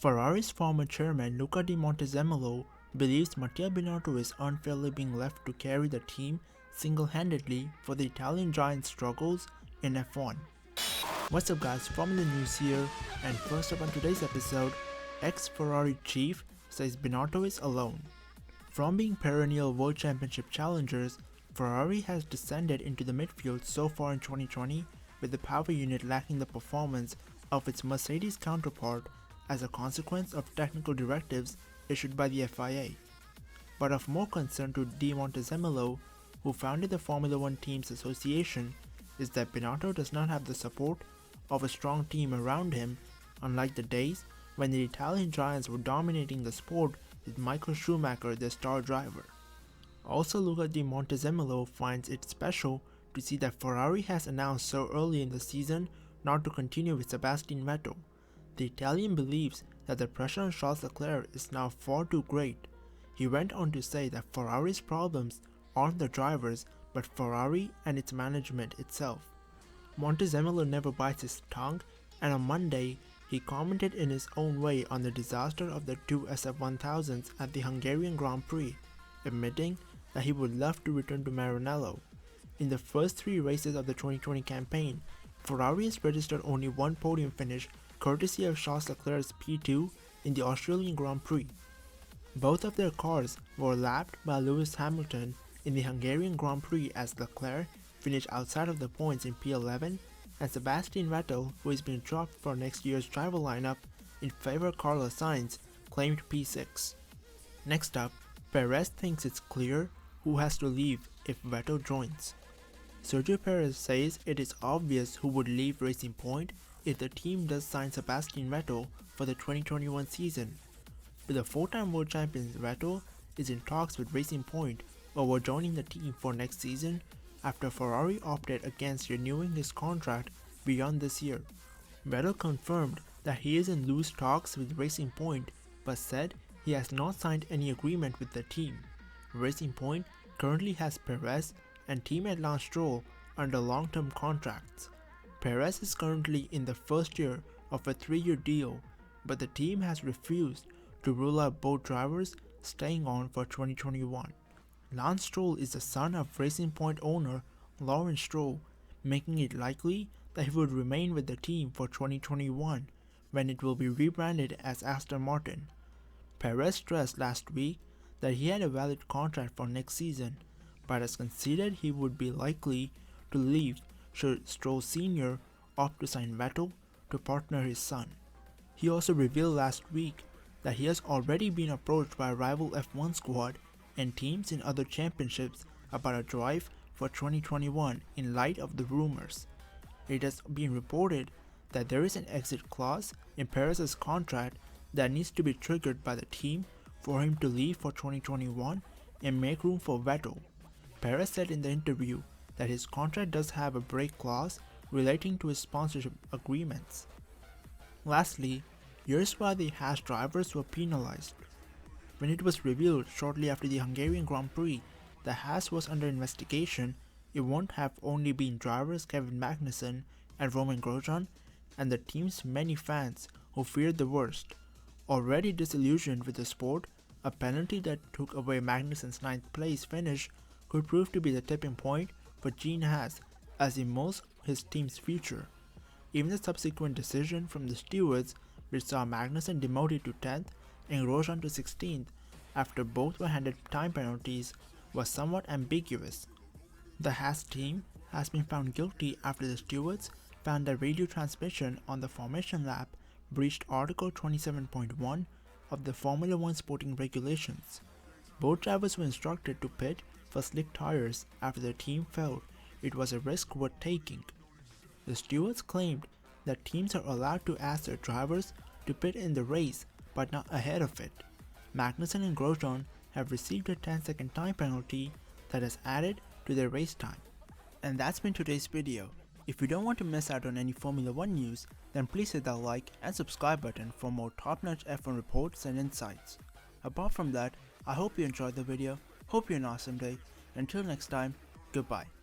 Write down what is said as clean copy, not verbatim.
Ferrari's former chairman Luca di Montezemolo believes Binotto is unfairly being left to carry the team single-handedly for the Italian giant's struggles in F1. What's up guys, Formula News here, and first up on today's episode, ex-Ferrari chief says Binotto is alone. From being perennial World Championship challengers, Ferrari has descended into the midfield so far in 2020, with the power unit lacking the performance of its Mercedes counterpart as a consequence of technical directives issued by the FIA. But of more concern to Di Montezemolo, who founded the Formula One Teams Association, is that Binotto does not have the support of a strong team around him, unlike the days when the Italian giants were dominating the sport with Michael Schumacher their star driver. Also, Luca di Montezemolo finds it special to see that Ferrari has announced so early in the season not to continue with Sebastian Vettel. The Italian believes that the pressure on Charles Leclerc is now far too great. He went on to say that Ferrari's problems aren't the drivers but Ferrari and its management itself. Montezemolo never bites his tongue, and on Monday he commented in his own way on the disaster of the two SF1000s at the Hungarian Grand Prix, admitting that he would love to return to Maranello. In the first three races of the 2020 campaign, Ferrari has registered only one podium finish courtesy of Charles Leclerc's P2 in the Australian Grand Prix. Both of their cars were lapped by Lewis Hamilton in the Hungarian Grand Prix as Leclerc finished outside of the points in P11 and Sebastian Vettel, who has been dropped for next year's driver lineup in favor of Carlos Sainz, claimed P6. Next up, Perez thinks it's clear who has to leave if Vettel joins. Sergio Perez says it is obvious who would leave Racing Point if the team does sign Sebastian Vettel for the 2021 season. The four-time world champion Vettel is in talks with Racing Point over joining the team for next season after Ferrari opted against renewing his contract beyond this year. Vettel confirmed that he is in loose talks with Racing Point but said he has not signed any agreement with the team. Racing Point currently has Perez and teammate Lance Stroll under long-term contracts. Perez is currently in the first year of a 3-year deal, but the team has refused to rule out both drivers staying on for 2021. Lance Stroll is the son of Racing Point owner Lawrence Stroll, making it likely that he would remain with the team for 2021 when it will be rebranded as Aston Martin. Perez stressed last week that he had a valid contract for next season, but has conceded he would be likely to leave should Stroll Sr. opt to sign Vettel to partner his son. He also revealed last week that he has already been approached by a rival F1 squad and teams in other championships about a drive for 2021 in light of the rumors. It has been reported that there is an exit clause in Perez's contract that needs to be triggered by the team for him to leave for 2021 and make room for Vettel. Perez said in the interview that his contract does have a break clause relating to his sponsorship agreements. Lastly, here's why the HAAS drivers were penalized. When it was revealed shortly after the Hungarian Grand Prix that HAAS was under investigation, it won't have only been drivers Kevin Magnussen and Roman Grosjean and the team's many fans who feared the worst. Already disillusioned with the sport, a penalty that took away Magnussen's 9th place finish could prove to be the tipping point for Gene Haas as he molds his team's future. Even the subsequent decision from the stewards, which saw Magnussen demoted to 10th and Grosjean to 16th after both were handed time penalties, was somewhat ambiguous. The Haas team has been found guilty after the stewards found that radio transmission on the formation lap breached Article 27.1 of the Formula One sporting regulations. Both drivers were instructed to pit for slick tires after the team felt it was a risk worth taking. The stewards claimed that teams are allowed to ask their drivers to pit in the race but not ahead of it. Magnussen and Grosjean have received a 10-second time penalty that has added to their race time. And that's been today's video. If you don't want to miss out on any Formula One news, then please hit that like and subscribe button for more top-notch F1 reports and insights. Apart from that, I hope you enjoyed the video, hope you have an awesome day, until next time, goodbye.